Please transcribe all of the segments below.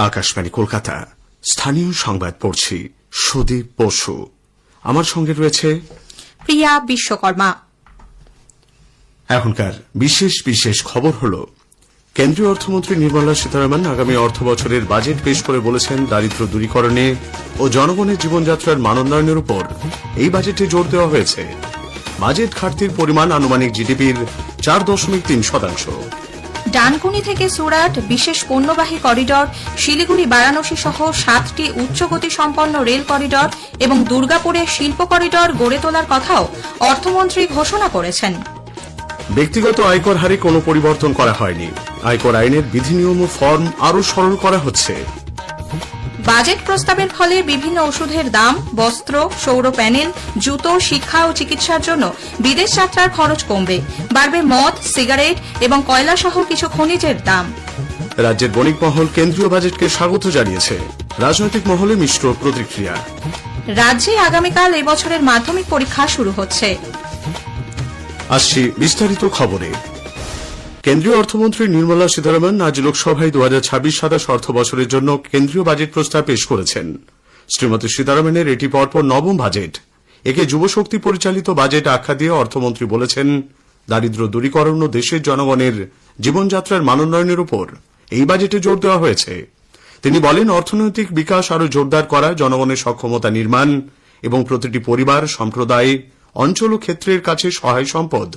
আকাশবাণী কলকাতা, স্থানীয় সংবাদ পড়ছি সুদীপ বসু। আমার সঙ্গে রয়েছে প্রিয়া বিশ্বকর্মা। এখনকার বিশেষ বিশেষ খবর হল, কেন্দ্রীয় অর্থমন্ত্রী নির্মলা সীতারামন আগামী অর্থ বছরের বাজেট পেশ করে বলেছেন, দারিদ্র্য দূরীকরণে ও জনগণের জীবনযাত্রার মানোন্নয়নের উপর এই বাজেটে জোর দেওয়া হয়েছে। বাজেট ঘাটতির পরিমাণ আনুমানিক জিডিপির 4.3%। ডানকুনি থেকে সুরাট বিশেষ পণ্যবাহী করিডর, শিলিগুড়ি বারাণসী সহ 7টি উচ্চগতি সম্পন্ন রেল করিডর এবং দুর্গাপুরে শিল্প করিডর গড়ে তোলার কথাও অর্থমন্ত্রী ঘোষণা করেছেন। ব্যক্তিগত আয়কর হারে কোনো পরিবর্তন করা হয়নি। আয়কর আইনের বিধিনিয়ম ও ফর্ম আরও সরল করা হচ্ছে। বাজেট প্রস্তাবের ফলে বিভিন্ন ওষুধের দাম, বস্ত্র, সৌর প্যানেল, জুতো, শিক্ষা ও চিকিৎসার জন্য বিদেশ যাত্রার খরচ কমবে। বাড়বে মদ, সিগারেট এবং কয়লা সহ কিছু খনিজের দাম। রাজ্যের বণিক মহল কেন্দ্রীয় বাজেটকে স্বাগত জানিয়েছে। রাজনৈতিক মহলে মিশ্র প্রতিক্রিয়া। রাজ্যে আগামীকাল এবছরের মাধ্যমিক পরীক্ষা শুরু হচ্ছে। আসছি বিস্তারিত খবরে। কেন্দ্রীয় অর্থমন্ত্রী নির্মলা সীতারামন আজ লোকসভায় 2026-27 অর্থ বছরের জন্য কেন্দ্রীয় বাজেট প্রস্তাব পেশ করেছেন। শ্রীমতী সীতারামনের এটি পরপর নবম বাজেট। একে যুবশক্তি পরিচালিত বাজেট আখ্যা দিয়ে অর্থমন্ত্রী বলেছেন, দারিদ্র্য দূরীকরণ ও দেশের জনগণের জীবনযাত্রার মানোন্নয়নের উপর এই বাজেটে জোর দেওয়া হয়েছে। তিনি বলেন, অর্থনৈতিক বিকাশ আরও জোরদার করা, জনগণের সক্ষমতা নির্মাণ এবং প্রতিটি পরিবার, সম্প্রদায়, অঞ্চল ও ক্ষেত্রের কাছে সহায় সম্পদ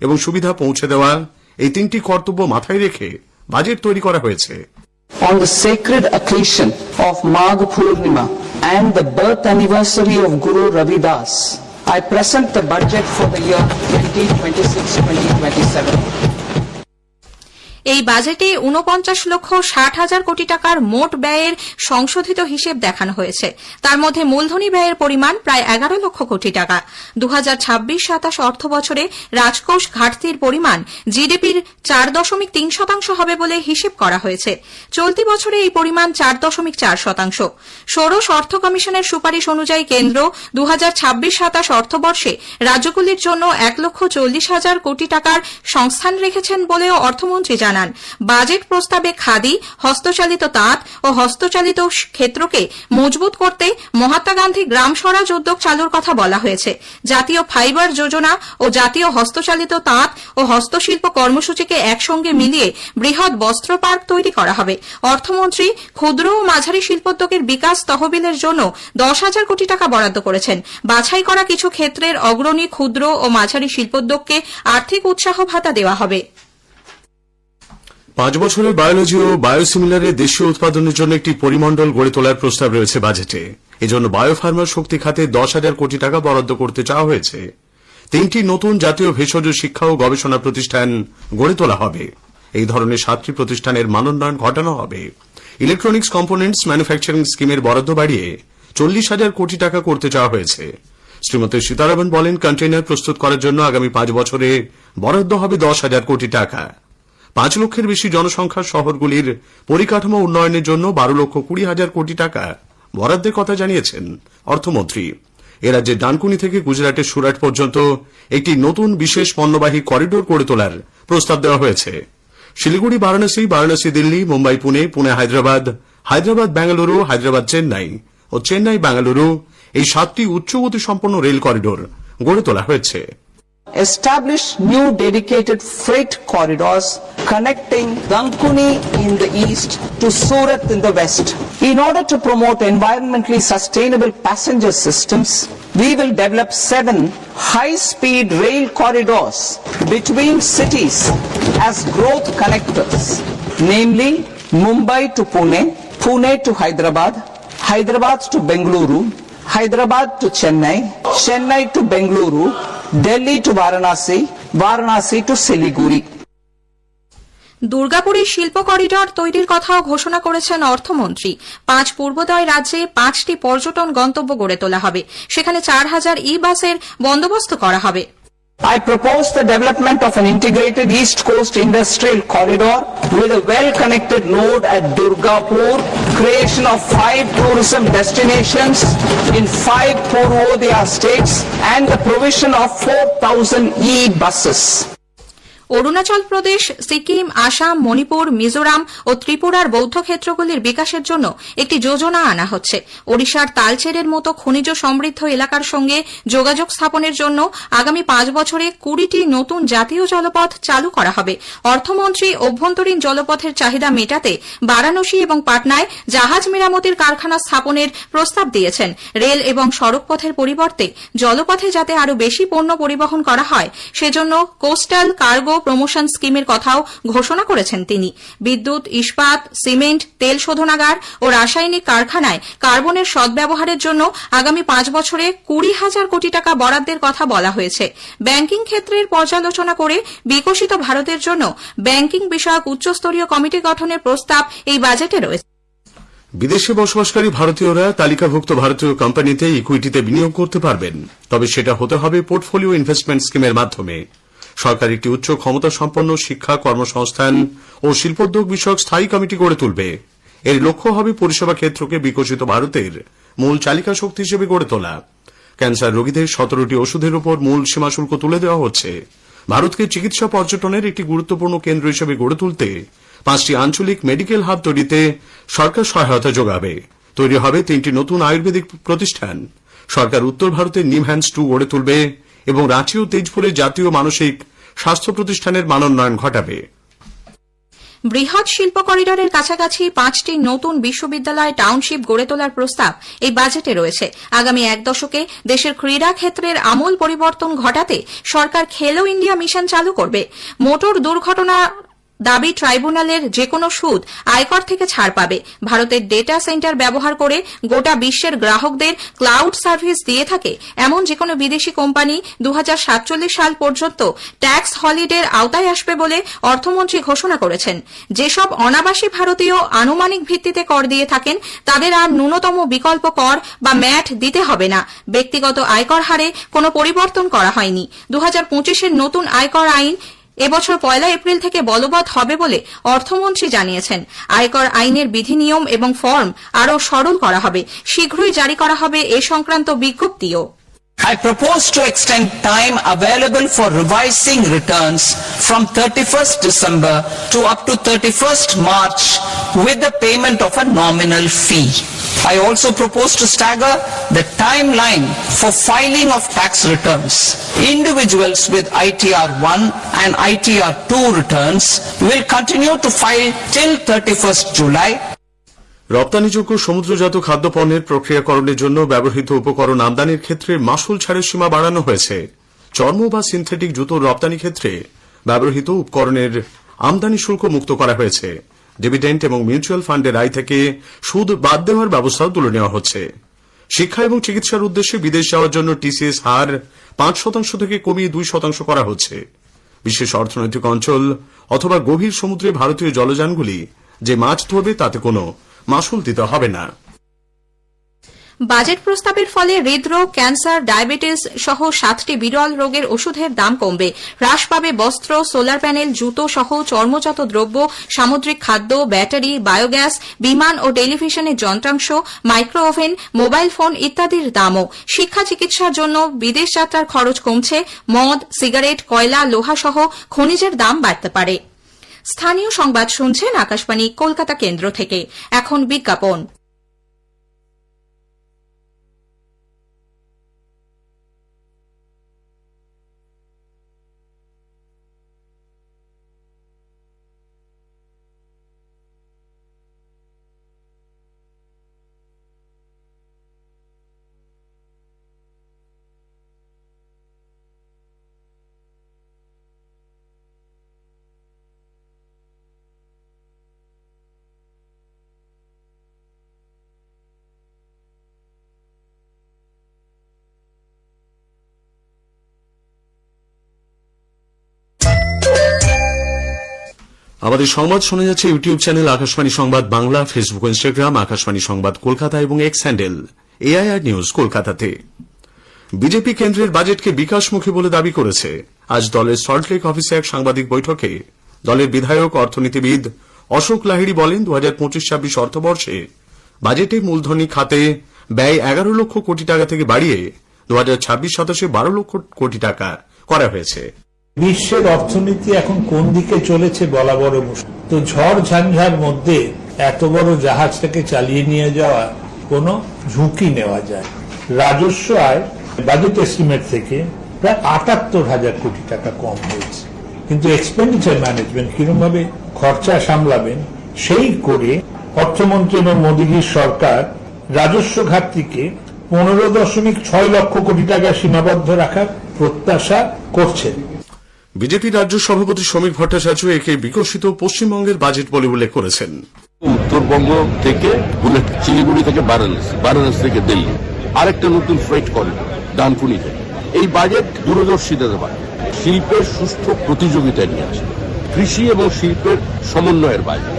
এবং সুবিধা পৌঁছে দেওয়া, এই তিনটি কর্তব্য মাথায় রেখে বাজেট তৈরি করা হয়েছে। On the sacred occasion of Magh Purnima and the birth anniversary of Guru Ravidas, I present the budget for the year 2026-2027. এই বাজেটে 49,60,000 কোটি টাকার মোট ব্যয়ের সংশোধিত হিসেব দেখানো হয়েছে। তার মধ্যে মূলধনী ব্যয়ের পরিমাণ প্রায় 11 লক্ষ কোটি টাকা। 2026-27 অর্থ বছরে রাজকোষ ঘাটতির পরিমাণ জিডিপির 4.3% হবে বলে হিসেব করা হয়েছে। চলতি বছরে এই পরিমাণ 4.4%। ষোড়শ অর্থ কমিশনের সুপারিশ অনুযায়ী কেন্দ্র 2026-27 অর্থবর্ষে রাজ্যগুলির জন্য 1,40,000 কোটি টাকার সংস্থান রেখেছেন বলেও অর্থমন্ত্রী জানান। বাজেট প্রস্তাবে খাদি, হস্তচালিত তাঁত ও হস্তচালিত ক্ষেত্রকে মজবুত করতে মহাত্মা গান্ধী গ্রাম স্বরাজ উদ্যোগ চালুর কথা বলা হয়েছে। জাতীয় ফাইবার যোজনা ও জাতীয় হস্তচালিত তাঁত ও হস্তশিল্প কর্মসূচিকে একসঙ্গে মিলিয়ে বৃহৎ বস্ত্র পার্ক তৈরি করা হবে। অর্থমন্ত্রী ক্ষুদ্র ও মাঝারি শিল্পোদ্যোগের বিকাশ তহবিলের জন্য 10,000 কোটি টাকা বরাদ্দ করেছেন। বাছাই করা কিছু ক্ষেত্রের অগ্রণী ক্ষুদ্র ও মাঝারি শিল্পোদ্যোগকে আর্থিক উৎসাহ ভাতা দেওয়া হবে। 5 বছরের বায়োলজি ও বায়োসিমিলারের দেশীয় উৎপাদনের জন্য একটি পরিমণ্ডল গড়ে তোলার প্রস্তাব রয়েছে বাজেটে। এজন্য বায়োফার্মার শক্তি খাতে 10,000 কোটি টাকা বরাদ্দ করতে চাওয়া হয়েছে। 3টি নতুন জাতীয় ভেষজ শিক্ষা ও গবেষণা প্রতিষ্ঠান গড়ে তোলা হবে। এই ধরনের 7টি প্রতিষ্ঠানের মানোন্নয়ন ঘটানো হবে। ইলেকট্রনিক্স কম্পোনেন্টস ম্যানুফ্যাকচারিং স্কিমের বরাদ্দ বাড়িয়ে 40,000 কোটি টাকা করতে চাওয়া হয়েছে। শ্রীমতী সীতারামন বলেন, কন্টেইনার প্রস্তুত করার জন্য আগামী 5 বছরে বরাদ্দ হবে 10,000 কোটি টাকা। 5 লক্ষের বেশি জনসংখ্যার শহরগুলির পরিকাঠামো উন্নয়নের জন্য 12,20,000 কোটি টাকা বরাদ্দের কথা জানিয়েছেন অর্থমন্ত্রী। এ রাজ্যে ডানকুনি থেকে গুজরাটের সুরাট পর্যন্ত একটি নতুন বিশেষ পণ্যবাহী করিডোর গড়ে তোলার প্রস্তাব দেওয়া হয়েছে। শিলিগুড়ি বারাণসী, বারাণসী দিল্লি, মুম্বাই পুনে, পুনে হায়দ্রাবাদ, হায়দ্রাবাদ বেঙ্গালুরু, হায়দ্রাবাদ চেন্নাই ও চেন্নাই বেঙ্গালুরু, এই 7টি উচ্চগতি সম্পন্ন রেল করিডোর গড়ে তোলা হয়েছে। Establish new dedicated freight corridors connecting Dankuni in the east to Surat in the west. In order to promote environmentally sustainable passenger systems, we will develop 7 high-speed rail corridors between cities as growth connectors, namely Mumbai to Pune, Pune to Hyderabad, Hyderabad to Bengaluru, Hyderabad to Chennai, Chennai to Bengaluru, Delhi to Varanasi, Varanasi to Siliguri. দুর্গাপুরে শিল্প corridor তৈরির কথাও ঘোষণা করেছেন অর্থমন্ত্রী। 5 পূর্বোদয় রাজ্যে 5টি পর্যটন গন্তব্য গড়ে তোলা হবে। সেখানে 4,000 ই-বাসের বন্দোবস্ত করা হবে। I propose the development of an integrated East Coast industrial corridor with a well-connected node at Durgapur, creation of 5 tourism destinations in 5 Purvodaya states, and the provision of 4,000 e-buses. Arunachal Pradesh, Sikkim, Assam, Manipur, Mizoram ও ত্রিপুরার বৌদ্ধ ক্ষেত্রগুলির বিকাশের জন্য একটি যোজনা আনা হচ্ছে। ওড়িশার তালচেরের মতো খনিজ সমৃদ্ধ এলাকার সঙ্গে যোগাযোগ স্থাপনের জন্য আগামী 5 বছরে 20টি নতুন জাতীয় জলপথ চালু করা হবে। অর্থমন্ত্রী অভ্যন্তরীণ জলপথের চাহিদা মেটাতে বারাণসী এবং পাটনায় জাহাজ মেরামতির কারখানা স্থাপনের প্রস্তাব দিয়েছেন। রেল এবং সড়কপথের পরিবর্তে জলপথে যাতে আরও বেশি পণ্য পরিবহন করা হয় সেজন্য কোস্টাল কার্গো প্রমোশন স্কিমের কথাও ঘোষণা করেছেন তিনি। বিদ্যুৎ, ইস্পাত, সিমেন্ট, তেল শোধনাগার ও রাসায়নিক কারখানায় কার্বনের সদ্ব্যবহারের জন্য আগামী 5 বছরে 20,000 কোটি টাকা বরাদ্দের কথা বলা হয়েছে। ব্যাংকিং ক্ষেত্রের পর্যালোচনা করে বিকশিত ভারতের জন্য ব্যাংকিং বিষয়ক উচ্চস্তরীয় কমিটি গঠনের প্রস্তাব এই বাজেটে রয়েছে। বিদেশে বসবাসকারী ভারতীয়রা তালিকাভুক্ত ভারতীয় কোম্পানিতে ইকুইটিতে বিনিয়োগ করতে পারবেন, তবে সেটা হতে হবে পোর্টফোলিও ইনভেস্টমেন্ট স্কিমের মাধ্যমে। সরকার একটি উচ্চ ক্ষমতা সম্পন্ন শিক্ষা, কর্মসংস্থান ও শিল্পোদ্যোগ বিষয়ক স্থায়ী কমিটি গড়ে তুলবে। এর লক্ষ্য হবে পরিষেবা ক্ষেত্রকে বিকশিত ভারতের মূল চালিকা শক্তি হিসেবে গড়ে তোলা। ক্যান্সার রোগীদের 17টি ওষুধের উপর মূল সীমাশুল্ক তুলে দেওয়া হচ্ছে। ভারতকে চিকিৎসা পর্যটনের একটি গুরুত্বপূর্ণ কেন্দ্র হিসেবে গড়ে তুলতে 5টি আঞ্চলিক মেডিকেল হাব তৈরিতে সরকার সহায়তা যোগাবে। তৈরি হবে 3টি নতুন আয়ুর্বেদিক প্রতিষ্ঠান। সরকার উত্তর ভারতে নিমহ্যান্স 2 গড়ে তুলবে এবং রাঁচি ও তেজপুরে জাতীয় মানসিক স্বাস্থ্য প্রতিষ্ঠানের মানোন্নয়ন ঘটাবে। বৃহৎ শিল্প করিডরের কাছাকাছি 5টি নতুন বিশ্ববিদ্যালয় টাউনশিপ গড়ে তোলার প্রস্তাব এই বাজেটে রয়েছে। আগামী 1 দশকে দেশের ক্রীড়া ক্ষেত্রের আমূল পরিবর্তন ঘটাতে সরকার খেলো ইন্ডিয়া মিশন চালু করবে। মোটর দুর্ঘটনা দাবি ট্রাইব্যুনালের যেকোনো সুদ আয়কর থেকে ছাড় পাবে। ভারতের ডেটা সেন্টার ব্যবহার করে গোটা বিশ্বের গ্রাহকদের ক্লাউড সার্ভিস দিয়ে থাকে এমন যেকোনো বিদেশি কোম্পানি 2047 সাল পর্যন্ত ট্যাক্স হলিডের আওতায় আসবে বলে অর্থমন্ত্রী ঘোষণা করেছেন। যেসব অনাবাসী ভারতীয় আনুমানিক ভিত্তিতে কর দিয়ে থাকেন তাদের আর ন্যূনতম বিকল্প কর বা ম্যাট দিতে হবে না। ব্যক্তিগত আয়কর হারে কোনো পরিবর্তন করা হয়নি। 2025-এর নতুন আয়কর আইন এবছর 1 এপ্রিল থেকে বলবৎ হবে বলে অর্থমন্ত্রী জানিয়েছেন। আয়কর আইনের বিধিনিয়ম এবং ফর্ম আরও সরল করা হবে। শীঘ্রই জারি করা হবে এ সংক্রান্ত বিজ্ঞপ্তিও। I propose to extend time available for revising returns from 31st December to up to 31st March with the payment of a nominal fee. I also propose to stagger the timeline for filing of tax returns. Individuals with ITR 1 and ITR 2 returns will continue to file till 31st July. রপ্তানিযোগ্য সমুদ্রজাত খাদ্যপণ্যের প্রক্রিয়াকরণের জন্য ব্যবহৃত উপকরণ আমদানির ক্ষেত্রে মাসুল ছাড়ের সীমা বাড়ানো হয়েছে। চর্ম বা সিনথেটিক জুতোর রপ্তানি ক্ষেত্রে ব্যবহৃত উপকরণের আমদানি শুল্ক মুক্ত করা হয়েছে। ডিভিডেন্ড এবং মিউচুয়াল ফান্ডের আয় থেকে সুদ বাদ দেওয়ার ব্যবস্থাও তুলে নেওয়া হচ্ছে। শিক্ষা এবং চিকিৎসার উদ্দেশ্যে বিদেশ যাওয়ার জন্য টিসিএস হার 5% থেকে কমিয়ে 2% করা হচ্ছে। বিশেষ অর্থনৈতিক অঞ্চল অথবা গভীর সমুদ্রে ভারতীয় জলযানগুলি যে মাছ ধরবে তাতে কোনো মাসুল দিতে হবে না। বাজেট প্রস্তাবের ফলে হৃদরোগ, ক্যান্সার, ডায়াবেটিস সহ 7টি বিরল রোগের ওষুধের দাম কমবে। হ্রাস পাবে বস্ত্র, সোলার প্যানেল, জুতো সহ চর্মজাত দ্রব্য, সামুদ্রিক খাদ্য, ব্যাটারি, বায়োগ্যাস, বিমান ও টেলিভিশনের যন্ত্রাংশ, মাইক্রো ওভেন, মোবাইল ফোন ইত্যাদির দামও। শিক্ষা চিকিৎসার জন্য বিদেশ যাত্রার খরচ কমছে। মদ, সিগারেট, কয়লা, লোহা সহ খনিজের দাম বাড়তে পারে। স্থানীয় সংবাদ শুনছেন আকাশবাণী কলকাতা কেন্দ্র থেকে। এখন বিজ্ঞাপন। আমাদের সংবাদ শোনা যাচ্ছে ইউটিউব চ্যানেল আকাশবাণী সংবাদ বাংলা, ফেসবুক ও ইনস্টাগ্রাম আকাশবাণী সংবাদ কলকাতা এবং এক্স হ্যান্ডেল এআইআর নিউজ কলকাতাতে। বিজেপি কেন্দ্রের বাজেটকে বিকাশমুখী বলে দাবি করেছে। আজ দলের সল্টলেক অফিসে এক সাংবাদিক বৈঠকে দলের বিধায়ক অর্থনীতিবিদ অশোক লাহিড়ী বলেন, 2025-26 অর্থবর্ষে বাজেটে মূলধনী খাতে ব্যয় 11 লক্ষ কোটি টাকা থেকে বাড়িয়ে 2026-27 12 লক্ষ কোটি টাকা করা হয়েছে। বিশ্বের অর্থনীতি এখন কোন দিকে চলেছে বলা বড় মুশকিল। তো ঝড় ঝঞ্ঝার মধ্যে এত বড় জাহাজটাকে চালিয়ে নিয়ে যাওয়া কোনো ঝুঁকি নেওয়া যায়। রাজস্ব আয় বাজেট এস্টিমেট থেকে প্রায় ৭৮,০০০ কোটি টাকা কম হয়েছে, কিন্তু এক্সপেন্ডিচার ম্যানেজমেন্ট কিরকম ভাবে খরচা সামলাবেন সেই করে অর্থমন্ত্রী এবং মোদীজির সরকার রাজস্ব ঘাটতিকে ১৫.৬ লক্ষ কোটি টাকা সীমাবদ্ধ রাখার প্রত্যাশা করছে। বিজেপি রাজ্য সভাপতি সমীর ভট্টাচার্য একে বিকশিত পশ্চিমবঙ্গের বাজেট বলে উল্লেখ করেছেন। উত্তরবঙ্গ থেকে বুলেট শিলিগুড়ি থেকে বারাণসী থেকে দিল্লি, আরেকটা নতুন ফ্রেট করিডোর ডানকুনি থেকে। এই বাজেট দূরদর্শিতার বাজেট, শিল্পের সুষ্ঠু প্রতিযোগিতা নিয়ে আসে, কৃষি এবং শিল্পের সমন্বয়ের বাজেট।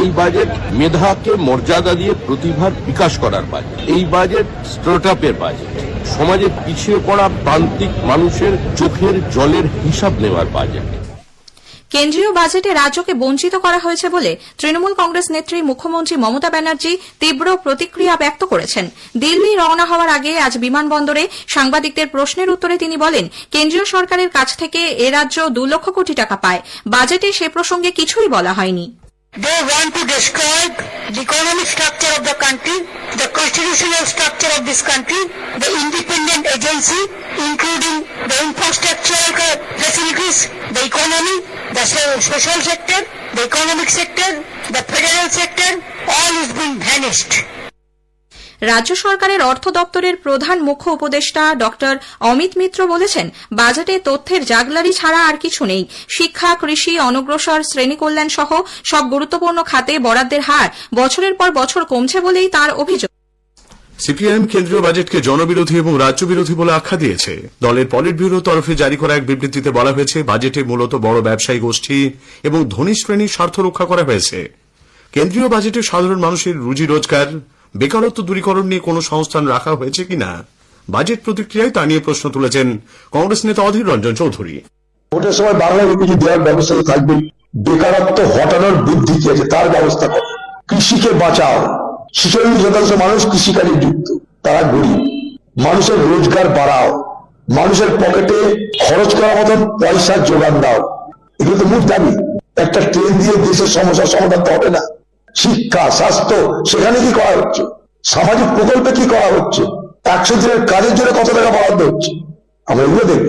এই বাজেট মেধাকে মর্যাদা দিয়ে প্রতিভার বিকাশ করার বাজেট। এই বাজেট স্টার্টআপের বাজেট, সমাজে পিছিয়ে পড়া প্রান্তিক মানুষের চোখের জলের হিসাব নেওয়ার বাজেট। কেন্দ্রীয় বাজেটে রাজ্যকে বঞ্চিত করা হয়েছে বলে তৃণমূল কংগ্রেস নেত্রী মুখ্যমন্ত্রী মমতা ব্যানার্জি তীব্র প্রতিক্রিয়া ব্যক্ত করেছেন। দিল্লি রওনা হওয়ার আগে আজ বিমানবন্দরে সাংবাদিকদের প্রশ্নের উত্তরে তিনি বলেন, কেন্দ্রীয় সরকারের কাছ থেকে এ রাজ্য ২ লক্ষ কোটি টাকা পায়। বাজেটে সে প্রসঙ্গে কিছুই বলা হয়নি। They want to destroy the economic structure of the country, the constitutional structure of this country, the independent agency, including the infrastructural facilities, the economy, the social sector, the economic sector, the federal sector, all is being vanished. রাজ্য সরকারের অর্থ দপ্তরের প্রধান মুখ্য উপদেষ্টা doctor Amit Mitra বলেছেন, বাজেটে তথ্যের জাগলারি ছাড়া আর কিছু নেই। শিক্ষা, কৃষি, অনগ্রসর শ্রেণী কল্যাণ সহ সব গুরুত্বপূর্ণ খাতে বরাদ্দের হার বছরের পর বছর কমছে বলেই তার অভিযোগ। সিপিআইএম কেন্দ্রীয় বাজেটকে জনবিরোধী এবং রাজ্য বিরোধী বলে আখ্যা দিয়েছে। দলের পলিট ব্যুরোর তরফে জারি করা এক বিবৃতিতে বলা হয়েছে, বাজেটে মূলত বড় ব্যবসায়ী গোষ্ঠী এবং ধনী শ্রেণীর স্বার্থ রক্ষা করা হয়েছে। কেন্দ্রীয় বাজেটে সাধারণ মানুষের রুজি রোজগার, বেকারত্ব দূরীকরণ নিয়ে কোন সংস্থান রাখা হয়েছে কিনা বাজেট প্রতিক্রিয়ায় তা নিয়ে প্রশ্ন তুলেছেন কংগ্রেস নেতা অধীর রঞ্জন চৌধুরী। ভোটের সময় বাংলা রুপি দেওয়ার ব্যবস্থা থাকবে, বেকারত্ব হটানোর বুদ্ধি কি আছে তার ব্যবস্থা করো, কৃষিকে বাঁচাও। 46% মানুষ কৃষিকাজে যুক্ত, তারা গরিব। মানুষের রোজগার বাড়াও, মানুষের পকেটে খরচ করার মতন পয়সার যোগান দাও। এগুলো তো মূল দাবি। একটা ট্রেন দিয়ে দেশের সমস্যার সমাধান তো হবে না। শিক্ষা, স্বাস্থ্য, সেখানে কি করা হচ্ছে? সামাজিক প্রকল্পে কি করা হচ্ছে? 100 দিনের কাজের জন্য কত টাকা বরাদ্দ হচ্ছে? আমরা এগুলো দেখব।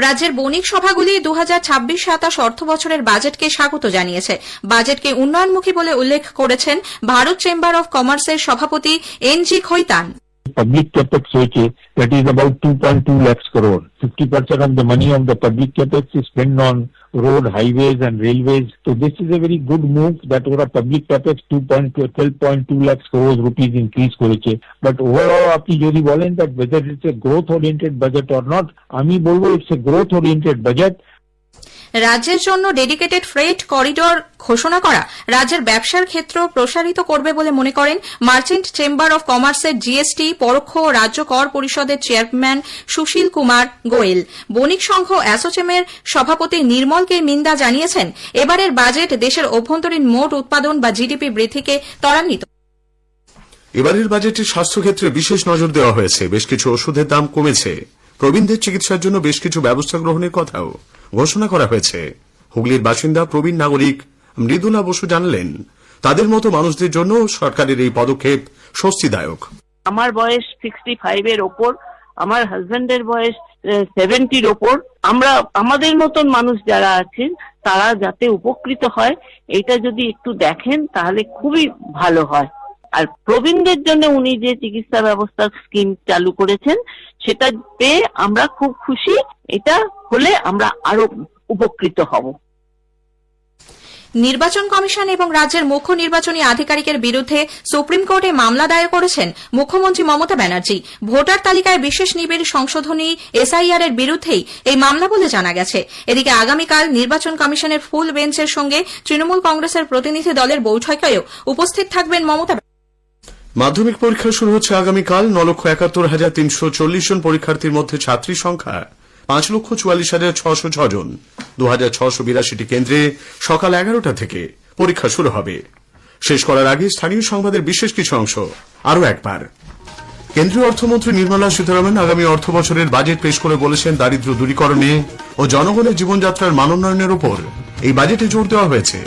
রাজ্যের বণিক সভাগুলি 2026-27 অর্থ বছরের বাজেটকে স্বাগত জানিয়েছে। বাজেটকে উন্নয়নমুখী বলে উল্লেখ করেছেন ভারত চেম্বার অব কমার্সের সভাপতি NG Khaitan. Public capex which is that is about 2.2 lakhs crore. 50% of the money of the public capex is spent on road, highways and railways. So this is a very good move that over a public capex 12.2 lakhs crores rupees increase করেছে. But overall আপনি যদি বলেন that whether it's a growth oriented budget or not, আমি বলবো it's a growth oriented budget. রাজ্যের জন্য dedicated freight corridor ঘোষণা করা রাজ্যের ব্যবসার ক্ষেত্র প্রসারিত করবে বলে মনে করেন মার্চেন্ট চেম্বার অব কমার্সের জিএসটি পরোক্ষ রাজ্য কর পরিষদের চেয়ারম্যান সুশীল কুমার গোয়েল। বণিক সংঘ অ্যাসোচেমের সভাপতি নির্মল কে মিন্দা জানিয়েছেন, এবারের বাজেট দেশের অভ্যন্তরীণ মোট উৎপাদন বা জিডিপি বৃদ্ধিকে ত্বরান্বিত। এবারের বাজেটে স্বাস্থ্যক্ষেত্রে বিশেষ নজর দেওয়া হয়েছে। বেশ কিছু ওষুধের দাম কমেছে। প্রবীণদের চিকিৎসার জন্য বেশ কিছু ব্যবস্থা গ্রহণের কথাও ঘোষণা করা হয়েছে। হুগলির বাসিন্দা প্রবীণ নাগরিক মৃদুলা বসু জানালেন, তাদের মতো মানুষদের জন্য সরকারের এই পদক্ষেপ স্বস্তিদায়ক। আমার বয়স 65 এর ওপর, আমার হাজবেন্ডের বয়স 70-র ওপর। আমরা আমাদের মতন মানুষ যারা আছেন তারা যাতে উপকৃত হয়, এটা যদি একটু দেখেন তাহলে খুবই ভালো হয়। আর প্রবীণদের জন্য উনি যে চিকিৎসা ব্যবস্থার স্কিম চালু করেছেন সেটা পেয়ে আমরা খুব খুশি। এটা হলে আমরা আরো উপকৃত হব। নির্বাচন কমিশন এবং রাজ্যের মুখ্য নির্বাচনী আধিকারিকের বিরুদ্ধে সুপ্রিম কোর্টে মামলা দায়ের করেছেন মুখ্যমন্ত্রী মমতা ব্যানার্জি। ভোটার তালিকায় বিশেষ নিবিড় সংশোধনী এসআইআর এর বিরুদ্ধেই এই মামলা বলে জানা গেছে। এদিকে আগামীকাল নির্বাচন কমিশনের ফুল বেঞ্চের সঙ্গে তৃণমূল কংগ্রেসের প্রতিনিধি দলের বৈঠকেও উপস্থিত থাকবেন মমতা। মাধ্যমিক পরীক্ষা শুরু হচ্ছে আগামীকাল। 9,71,340 জন পরীক্ষার্থীর মধ্যে ছাত্রীর সংখ্যা 5,44,606 জন। 2,682টি কেন্দ্রে সকাল 11টা থেকে পরীক্ষা শুরু হবে। শেষ করার আগে স্থানীয় সংবাদের বিশেষ কিছু অংশ আরও একবার। কেন্দ্রীয় অর্থমন্ত্রী নির্মলা সীতারামন আগামী অর্থ বছরের বাজেট পেশ করে বলেছেন, দারিদ্র্য দূরীকরণে ও জনগণের জীবনযাত্রার মান উন্নয়নের উপর এই বাজেটে জোর দেওয়া হয়েছে।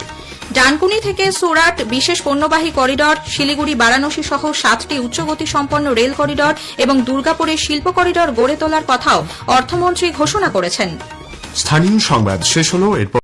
ডানকুনি থেকে সুরাট বিশেষ পণ্যবাহী করিডর, শিলিগুড়ি বারাণসী সহ 7টি উচ্চগতি সম্পন্ন রেল করিডর এবং দুর্গাপুরের শিল্প করিডর গড়ে তোলার কথাও অর্থমন্ত্রী ঘোষণা করেছেন। স্থানীয় সংবাদ শেষ হল। এরপর